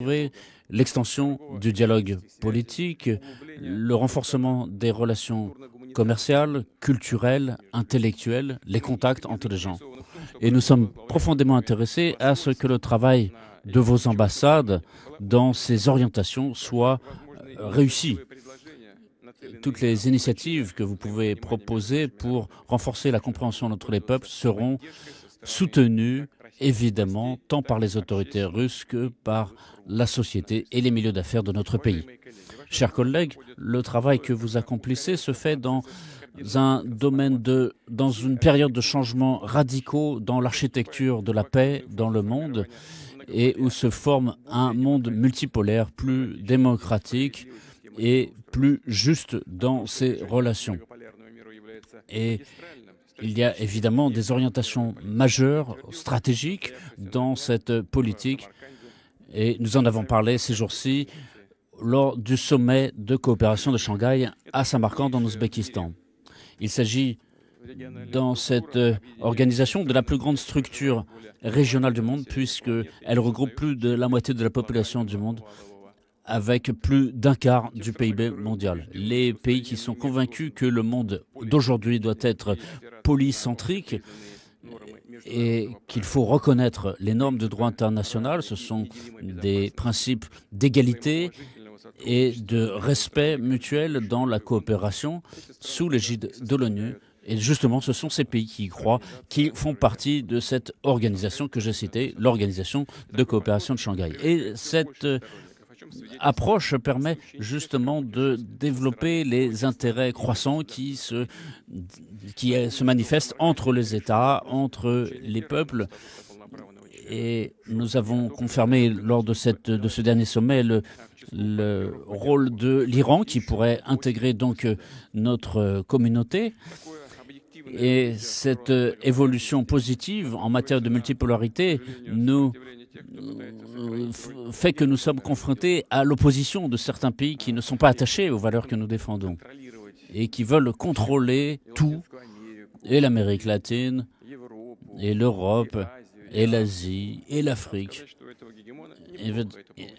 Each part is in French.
trouver l'extension du dialogue politique, le renforcement des relations commerciales, culturelles, intellectuelles, les contacts entre les gens. Et nous sommes profondément intéressés à ce que le travail de vos ambassades dans ces orientations soit réussi. Toutes les initiatives que vous pouvez proposer pour renforcer la compréhension entre les peuples seront soutenues, évidemment, tant par les autorités russes que par la société et les milieux d'affaires de notre pays. Chers collègues, le travail que vous accomplissez se fait dans dans une période de changements radicaux dans l'architecture de la paix dans le monde et où se forme un monde multipolaire plus démocratique et plus juste dans ses relations. Et il y a évidemment des orientations majeures, stratégiques dans cette politique et nous en avons parlé ces jours-ci lors du sommet de coopération de Shanghai à Samarcande en Ouzbékistan. Il s'agit dans cette organisation de la plus grande structure régionale du monde puisqu'elle regroupe plus de la moitié de la population du monde avec plus d'un quart du PIB mondial. Les pays qui sont convaincus que le monde d'aujourd'hui doit être polycentrique et qu'il faut reconnaître les normes de droit international, ce sont des principes d'égalité et de respect mutuel dans la coopération sous l'égide de l'ONU. Et justement, ce sont ces pays qui y croient, qui font partie de cette organisation que j'ai citée, l'Organisation de coopération de Shanghai. Et cette approche permet justement de développer les intérêts croissants qui se manifestent entre les États, entre les peuples. Et nous avons confirmé lors de ce dernier sommet le rôle de l'Iran qui pourrait intégrer donc notre communauté. Et cette évolution positive en matière de multipolarité nous fait que nous sommes confrontés à l'opposition de certains pays qui ne sont pas attachés aux valeurs que nous défendons et qui veulent contrôler tout, et l'Amérique latine, et l'Europe, et l'Asie, et l'Afrique.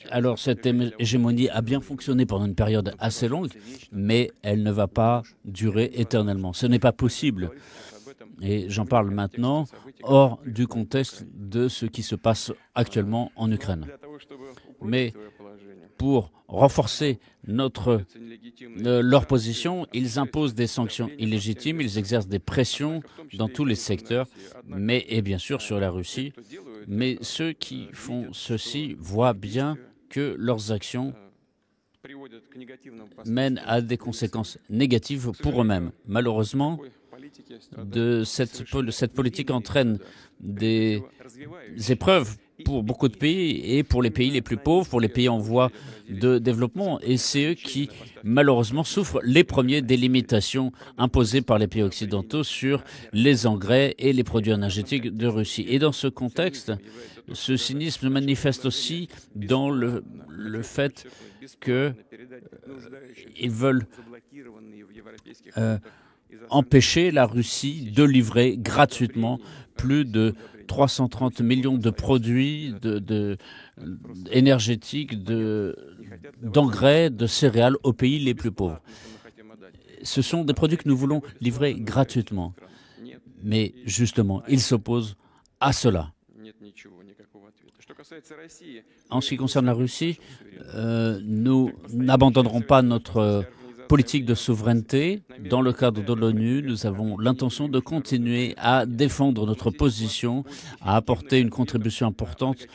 Alors cette hégémonie a bien fonctionné pendant une période assez longue, mais elle ne va pas durer éternellement. Ce n'est pas possible. Et j'en parle maintenant hors du contexte de ce qui se passe actuellement en Ukraine. Mais pour renforcer leur position, ils imposent des sanctions illégitimes, ils exercent des pressions dans tous les secteurs, et bien sûr sur la Russie. Mais ceux qui font ceci voient bien que leurs actions mènent à des conséquences négatives pour eux-mêmes. Malheureusement, cette politique entraîne des épreuves pour beaucoup de pays et pour les pays les plus pauvres, pour les pays en voie de développement. Et c'est eux qui, malheureusement, souffrent les premiers des limitations imposées par les pays occidentaux sur les engrais et les produits énergétiques de Russie. Et dans ce contexte, ce cynisme se manifeste aussi dans le fait qu'ils veulent empêcher la Russie de livrer gratuitement plus de 330 millions de produits énergétiques, d'engrais, de céréales aux pays les plus pauvres. Ce sont des produits que nous voulons livrer gratuitement. Mais justement, ils s'opposent à cela. En ce qui concerne la Russie, nous n'abandonnerons pas notre politique de souveraineté. Dans le cadre de l'ONU, nous avons l'intention de continuer à défendre notre position, à apporter une contribution importante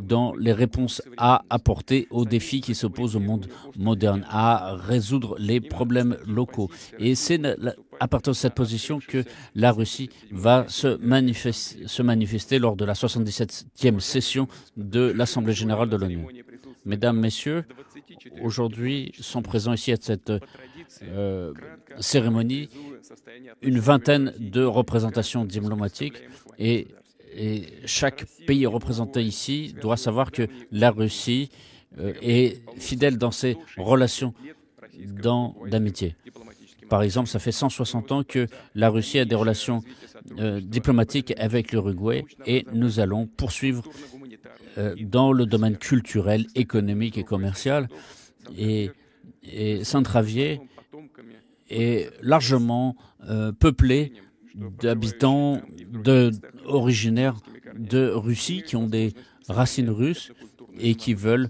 dans les réponses à apporter aux défis qui s'opposent au monde moderne, à résoudre les problèmes locaux. Et c'est à partir de cette position que la Russie va se manifester lors de la 77e session de l'Assemblée générale de l'ONU. Mesdames, Messieurs, aujourd'hui sont présents ici à cette cérémonie une vingtaine de représentations diplomatiques et chaque pays représenté ici doit savoir que la Russie est fidèle dans ses relations d'amitié. Par exemple, ça fait 160 ans que la Russie a des relations diplomatiques avec l'Uruguay et nous allons poursuivre dans le domaine culturel, économique et commercial. Et Saint-Travier est largement peuplé d'habitants originaires de Russie qui ont des racines russes et qui veulent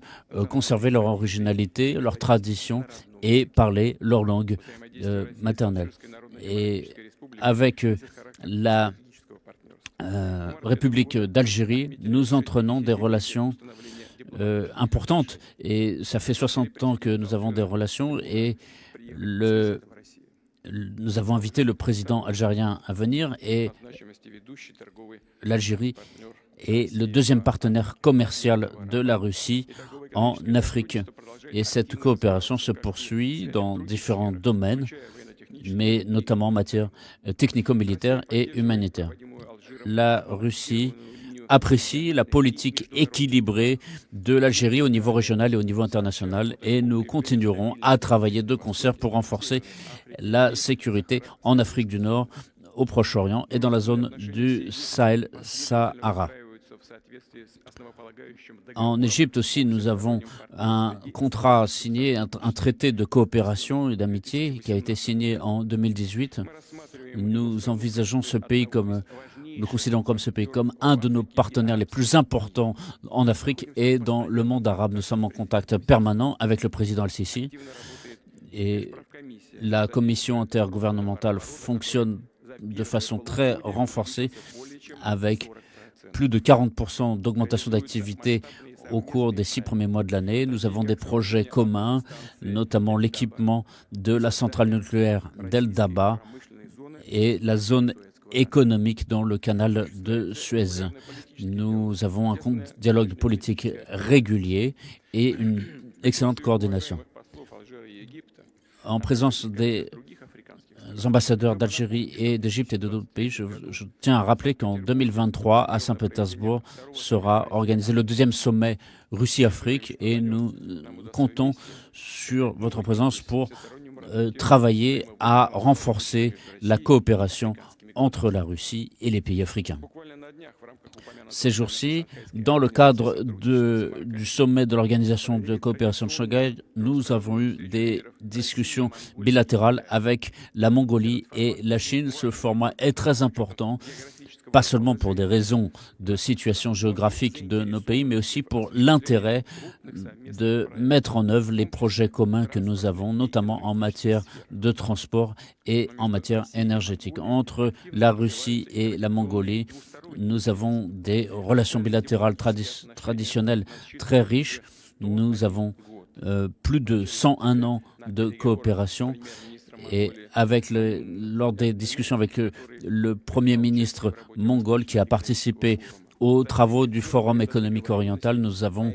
conserver leur originalité, leur tradition et parler leur langue maternelle. Et avec la République d'Algérie, nous entraînons des relations importantes. Et ça fait 60 ans que nous avons des relations et nous avons invité le président algérien à venir et l'Algérie est le deuxième partenaire commercial de la Russie en Afrique. Et cette coopération se poursuit dans différents domaines, mais notamment en matière technico-militaire et humanitaire. La Russie apprécie la politique équilibrée de l'Algérie au niveau régional et au niveau international et nous continuerons à travailler de concert pour renforcer la sécurité en Afrique du Nord, au Proche-Orient et dans la zone du Sahel-Sahara. En Égypte aussi, nous avons un contrat signé, un traité de coopération et d'amitié qui a été signé en 2018. Nous envisageons ce pays nous considérons ce pays comme un de nos partenaires les plus importants en Afrique et dans le monde arabe. Nous sommes en contact permanent avec le président Al-Sisi et la commission intergouvernementale fonctionne de façon très renforcée avec plus de 40% d'augmentation d'activité au cours des 6 premiers mois de l'année. Nous avons des projets communs, notamment l'équipement de la centrale nucléaire d'El Daba et la zone économique dans le canal de Suez. Nous avons un dialogue politique régulier et une excellente coordination. En présence des ambassadeurs d'Algérie et d'Égypte et d'autres pays, je tiens à rappeler qu'en 2023, à Saint-Pétersbourg, sera organisé le 2e sommet Russie-Afrique et nous comptons sur votre présence pour travailler à renforcer la coopération entre la Russie et les pays africains. Ces jours-ci, dans le cadre du sommet de l'Organisation de coopération de Shanghai, nous avons eu des discussions bilatérales avec la Mongolie et la Chine. Ce format est très important, pas seulement pour des raisons de situation géographique de nos pays, mais aussi pour l'intérêt de mettre en œuvre les projets communs que nous avons, notamment en matière de transport et en matière énergétique. Entre la Russie et la Mongolie, nous avons des relations bilatérales traditionnelles très riches. Nous avons plus de 101 ans de coopération. Et lors des discussions avec le Premier ministre mongol qui a participé aux travaux du Forum économique oriental, nous avons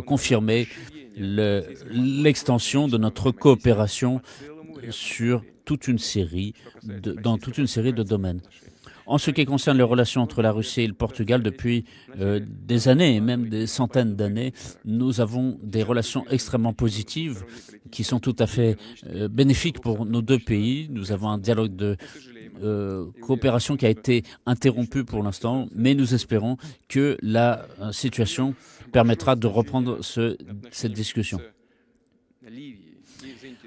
confirmé l'extension de notre coopération dans toute une série de domaines. En ce qui concerne les relations entre la Russie et le Portugal, depuis des années et même des centaines d'années, nous avons des relations extrêmement positives qui sont tout à fait bénéfiques pour nos deux pays. Nous avons un dialogue de coopération qui a été interrompu pour l'instant, mais nous espérons que la situation permettra de reprendre cette discussion.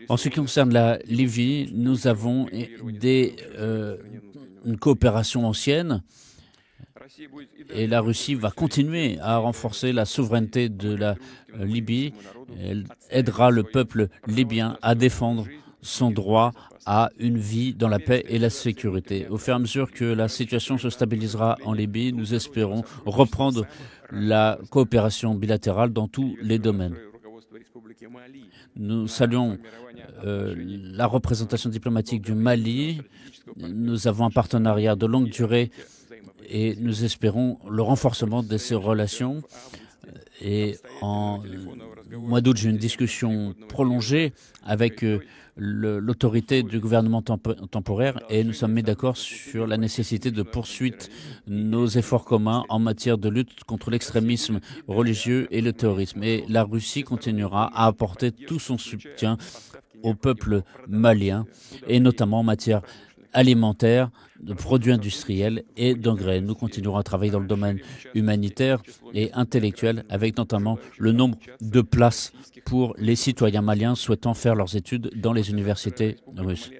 En ce qui concerne la Libye, nous avons une coopération ancienne et la Russie va continuer à renforcer la souveraineté de la Libye. Elle aidera le peuple libyen à défendre son droit à une vie dans la paix et la sécurité. Au fur et à mesure que la situation se stabilisera en Libye, nous espérons reprendre la coopération bilatérale dans tous les domaines. Nous saluons la représentation diplomatique du Mali. Nous avons un partenariat de longue durée et nous espérons le renforcement de ces relations. Et en mois d'août, j'ai eu une discussion prolongée avec l'autorité du gouvernement temporaire et nous sommes mis d'accord sur la nécessité de poursuivre nos efforts communs en matière de lutte contre l'extrémisme religieux et le terrorisme. Et la Russie continuera à apporter tout son soutien au peuple malien et notamment en matière alimentaires, de produits industriels et d'engrais. Nous continuerons à travailler dans le domaine humanitaire et intellectuel, avec notamment le nombre de places pour les citoyens maliens souhaitant faire leurs études dans les universités russes.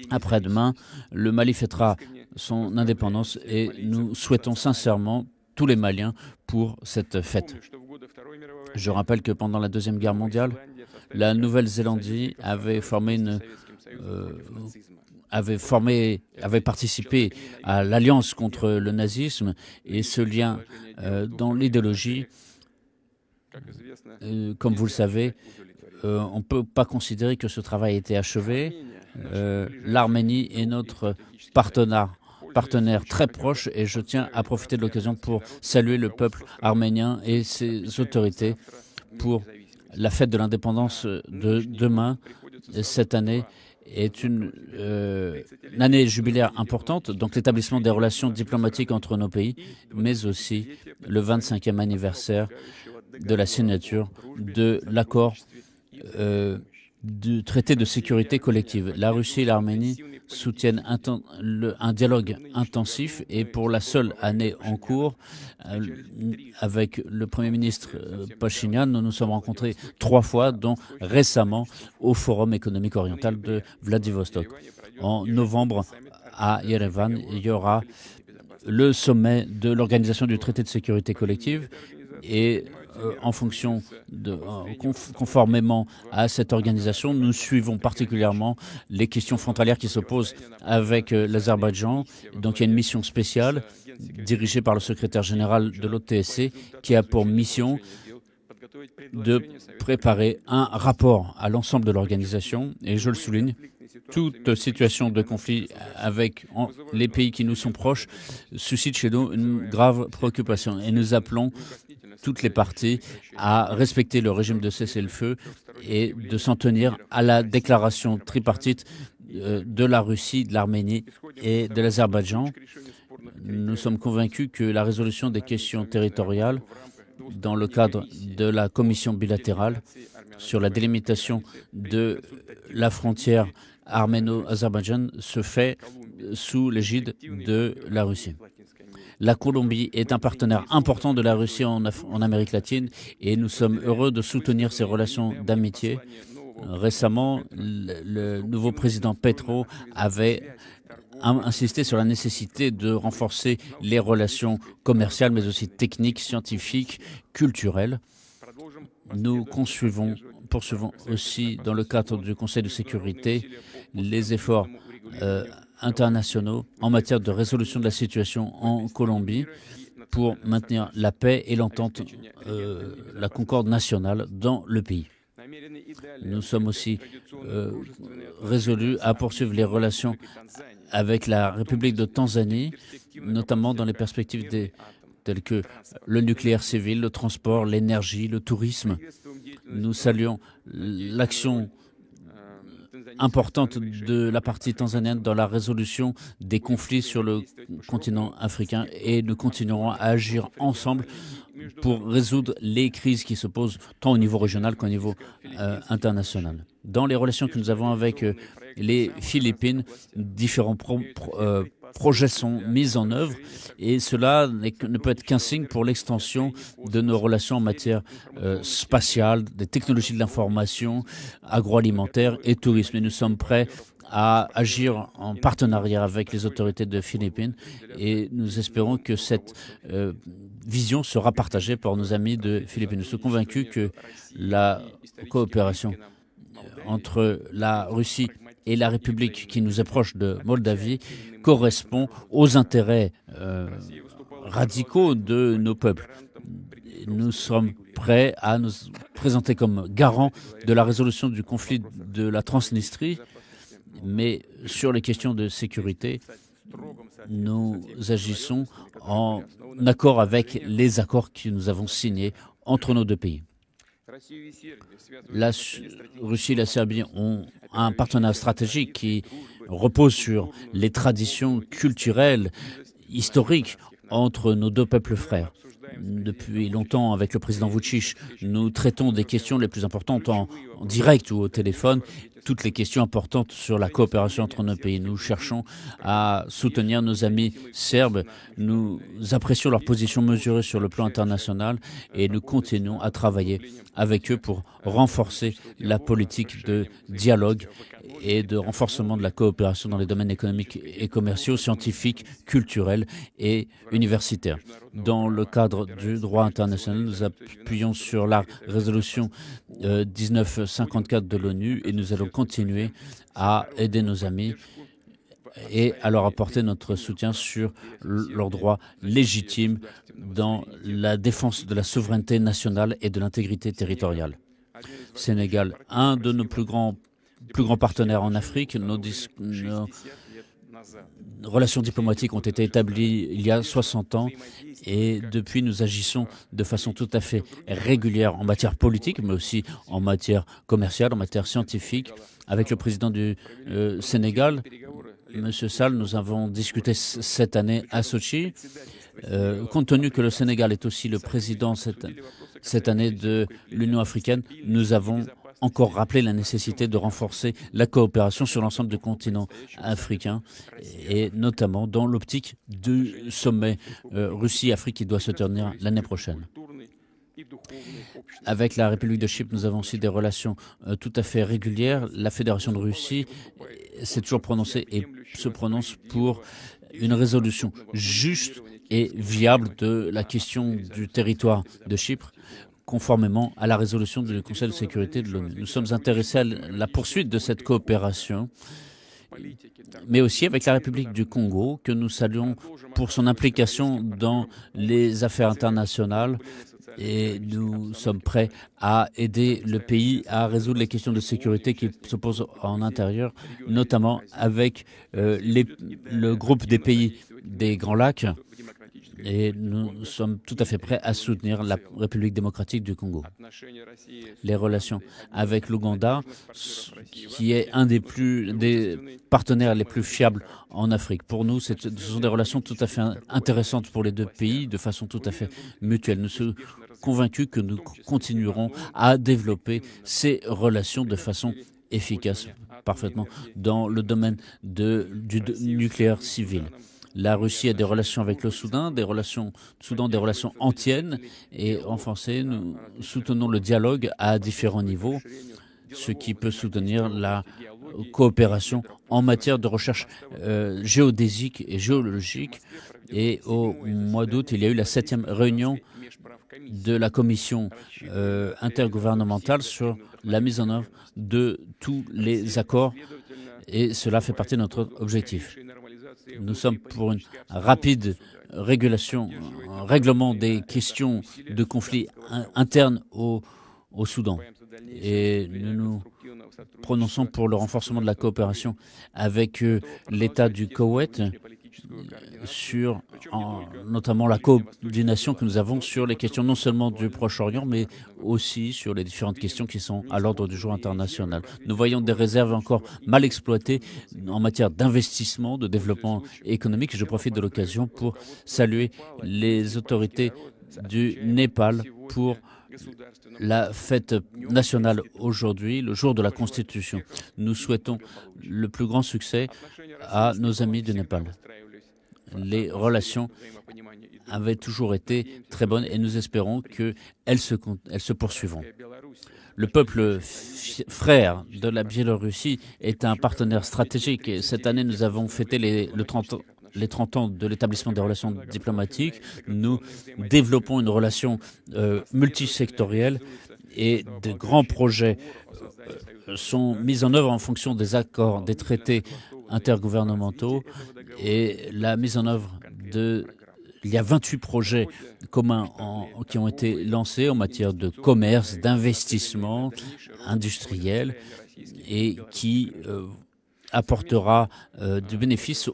Après-demain, le Mali fêtera son indépendance et nous souhaitons sincèrement tous les Maliens pour cette fête. Je rappelle que pendant la Deuxième Guerre mondiale, la Nouvelle-Zélandie avait participé à l'alliance contre le nazisme, et ce lien dans l'idéologie, comme vous le savez, on ne peut pas considérer que ce travail a été achevé. L'Arménie est notre partenaire très proche, et je tiens à profiter de l'occasion pour saluer le peuple arménien et ses autorités pour la fête de l'indépendance de demain. Cette année est une année jubilaire importante, donc l'établissement des relations diplomatiques entre nos pays, mais aussi le 25e anniversaire de la signature de l'accord du traité de sécurité collective. La Russie et l'Arménie soutiennent un dialogue intensif, et pour la seule année en cours, avec le Premier ministre Pachinian, nous nous sommes rencontrés 3 fois, dont récemment au Forum économique oriental de Vladivostok. En novembre, à Yerevan, il y aura le sommet de l'Organisation du traité de sécurité collective, et conformément à cette organisation, nous suivons particulièrement les questions frontalières qui se posent avec l'Azerbaïdjan. Donc il y a une mission spéciale dirigée par le secrétaire général de l'OTSC qui a pour mission de préparer un rapport à l'ensemble de l'organisation. Et je le souligne, toute situation de conflit avec les pays qui nous sont proches suscite chez nous une grave préoccupation, et nous appelons toutes les parties à respecter le régime de cessez-le-feu et de s'en tenir à la déclaration tripartite de la Russie, de l'Arménie et de l'Azerbaïdjan. Nous sommes convaincus que la résolution des questions territoriales dans le cadre de la commission bilatérale sur la délimitation de la frontière arméno-azerbaïdjane se fait sous l'égide de la Russie. La Colombie est un partenaire important de la Russie en Amérique latine, et nous sommes heureux de soutenir ces relations d'amitié. Récemment, le nouveau président Petro avait insisté sur la nécessité de renforcer les relations commerciales, mais aussi techniques, scientifiques, culturelles. Nous poursuivons aussi, dans le cadre du Conseil de sécurité, les efforts internationaux en matière de résolution de la situation en Colombie pour maintenir la paix et l'entente, la concorde nationale dans le pays. Nous sommes aussi résolus à poursuivre les relations avec la République de Tanzanie, notamment dans les perspectives telles que le nucléaire civil, le transport, l'énergie, le tourisme. Nous saluons l'action importante de la partie tanzanienne dans la résolution des conflits sur le continent africain, et nous continuerons à agir ensemble pour résoudre les crises qui se posent tant au niveau régional qu'au niveau international. Dans les relations que nous avons avec les Philippines, différents projets sont mis en œuvre, et cela ne peut être qu'un signe pour l'extension de nos relations en matière spatiale, des technologies de l'information, agroalimentaire et tourisme. Et nous sommes prêts à agir en partenariat avec les autorités de Philippines, et nous espérons que cette vision sera partagée par nos amis de Philippines. Nous sommes convaincus que la coopération entre la Russie et la République qui nous est proche de Moldavie correspond aux intérêts radicaux de nos peuples. Nous sommes prêts à nous présenter comme garants de la résolution du conflit de la Transnistrie, mais sur les questions de sécurité, nous agissons en accord avec les accords que nous avons signés entre nos deux pays. La Russie et la Serbie ont un partenariat stratégique qui repose sur les traditions culturelles, historiques entre nos deux peuples frères. Depuis longtemps, avec le président Vučić, nous traitons des questions les plus importantes en direct ou au téléphone, toutes les questions importantes sur la coopération entre nos pays. Nous cherchons à soutenir nos amis serbes. Nous apprécions leur position mesurée sur le plan international et nous continuons à travailler avec eux pour renforcer la politique de dialogue et de renforcement de la coopération dans les domaines économiques et commerciaux, scientifiques, culturels et universitaires. Dans le cadre du droit international, nous appuyons sur la résolution 1954 de l'ONU et nous allons continuer à aider nos amis et à leur apporter notre soutien sur leurs droits légitimes dans la défense de la souveraineté nationale et de l'intégrité territoriale. Sénégal, un de nos plus grands partenaires en Afrique. Nos relations diplomatiques ont été établies il y a 60 ans et depuis nous agissons de façon tout à fait régulière en matière politique, mais aussi en matière commerciale, en matière scientifique. Avec le président du Sénégal, M. Sall, nous avons discuté cette année à Sochi. Compte tenu que le Sénégal est aussi le président cette année de l'Union africaine, nous avons encore rappelé la nécessité de renforcer la coopération sur l'ensemble du continent africain et notamment dans l'optique du sommet Russie-Afrique qui doit se tenir l'année prochaine. Avec la République de Chypre, nous avons aussi des relations tout à fait régulières. La Fédération de Russie s'est toujours prononcée et se prononce pour une résolution juste et viable de la question du territoire de Chypre, conformément à la résolution du Conseil de sécurité de l'ONU. Nous sommes intéressés à la poursuite de cette coopération, mais aussi avec la République du Congo, que nous saluons pour son implication dans les affaires internationales. Et nous sommes prêts à aider le pays à résoudre les questions de sécurité qui se posent en intérieur, notamment avec le groupe des pays des Grands Lacs. Et nous sommes tout à fait prêts à soutenir la République démocratique du Congo. Les relations avec l'Ouganda, qui est un des partenaires les plus fiables en Afrique. Pour nous, ce sont des relations tout à fait intéressantes pour les deux pays, de façon tout à fait mutuelle. Nous sommes convaincus que nous continuerons à développer ces relations de façon efficace, parfaitement, dans le domaine du nucléaire civil. La Russie a des relations avec le Soudan, des relations anciennes, et en français, nous soutenons le dialogue à différents niveaux, ce qui peut soutenir la coopération en matière de recherche géodésique et géologique. Et au mois d'août, il y a eu la 7e réunion de la commission intergouvernementale sur la mise en œuvre de tous les accords, et cela fait partie de notre objectif. Nous sommes pour une rapide règlement des questions de conflits internes au Soudan. Et nous nous prononçons pour le renforcement de la coopération avec l'État du Koweït sur notamment la coordination que nous avons sur les questions non seulement du Proche-Orient, mais aussi sur les différentes questions qui sont à l'ordre du jour international. Nous voyons des réserves encore mal exploitées en matière d'investissement, de développement économique. Je profite de l'occasion pour saluer les autorités du Népal pour la fête nationale aujourd'hui, le jour de la Constitution. Nous souhaitons le plus grand succès à nos amis du Népal. Les relations avaient toujours été très bonnes et nous espérons qu'elles se poursuivront. Le peuple frère de la Biélorussie est un partenaire stratégique et cette année nous avons fêté les 30 ans de l'établissement des relations diplomatiques. Nous développons une relation multisectorielle et de grands projets sont mis en œuvre en fonction des accords, des traités intergouvernementaux et la mise en œuvre il y a 28 projets communs qui ont été lancés en matière de commerce, d'investissement industriel et qui apportera du bénéfice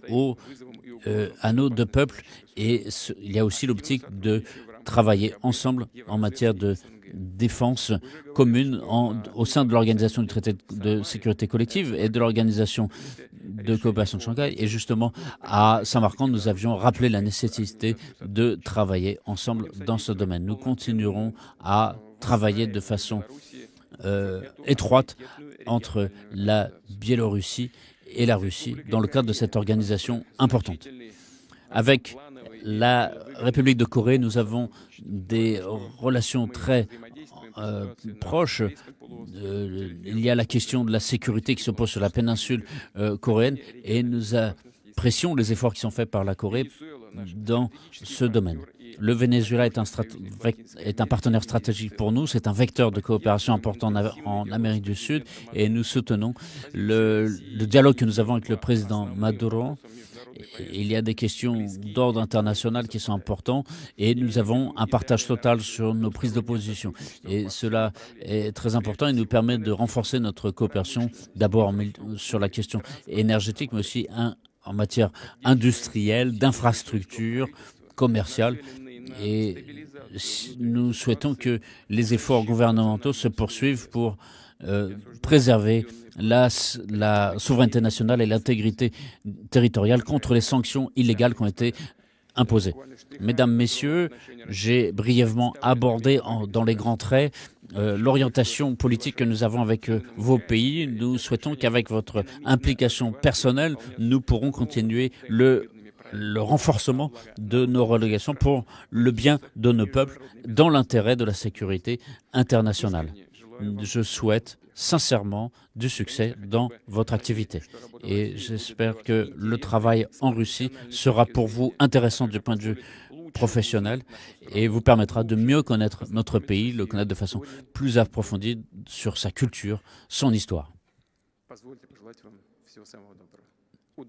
à nos deux peuples. Et il y a aussi l'optique de travailler ensemble en matière de défense commune au sein de l'Organisation du traité de sécurité collective et de l'Organisation de coopération de Shanghai. Et justement, à Samarcande, nous avions rappelé la nécessité de travailler ensemble dans ce domaine. Nous continuerons à travailler de façon étroite entre la Biélorussie et la Russie dans le cadre de cette organisation importante. Avec la République de Corée, nous avons des relations très proches. Il y a la question de la sécurité qui se pose sur la péninsule coréenne et nous apprécions les efforts qui sont faits par la Corée dans ce domaine. Le Venezuela est un partenaire stratégique pour nous, c'est un vecteur de coopération important en Amérique du Sud et nous soutenons le dialogue que nous avons avec le président Maduro. Il y a des questions d'ordre international qui sont importantes et nous avons un partage total sur nos prises de position. Et cela est très important et nous permet de renforcer notre coopération d'abord sur la question énergétique, mais aussi en matière industrielle, d'infrastructure, commerciale. Et nous souhaitons que les efforts gouvernementaux se poursuivent pour préserver la souveraineté nationale et l'intégrité territoriale contre les sanctions illégales qui ont été imposées. Mesdames, Messieurs, j'ai brièvement abordé dans les grands traits l'orientation politique que nous avons avec vos pays. Nous souhaitons qu'avec votre implication personnelle, nous pourrons continuer le renforcement de nos relégations pour le bien de nos peuples dans l'intérêt de la sécurité internationale. Je souhaite sincèrement du succès dans votre activité. Et j'espère que le travail en Russie sera pour vous intéressant du point de vue professionnel et vous permettra de mieux connaître notre pays, le connaître de façon plus approfondie sur sa culture, son histoire.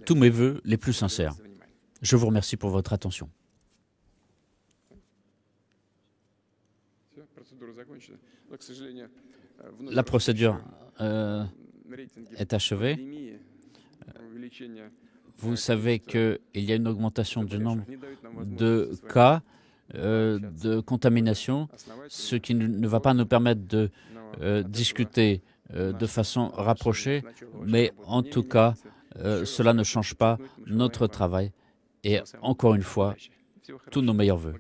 Tous mes vœux les plus sincères. Je vous remercie pour votre attention. La procédure est achevée. Vous savez qu'il y a une augmentation du nombre de cas de contamination, ce qui ne va pas nous permettre de discuter de façon rapprochée, mais en tout cas, cela ne change pas notre travail. Et encore une fois, tous nos meilleurs vœux.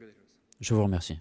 Je vous remercie.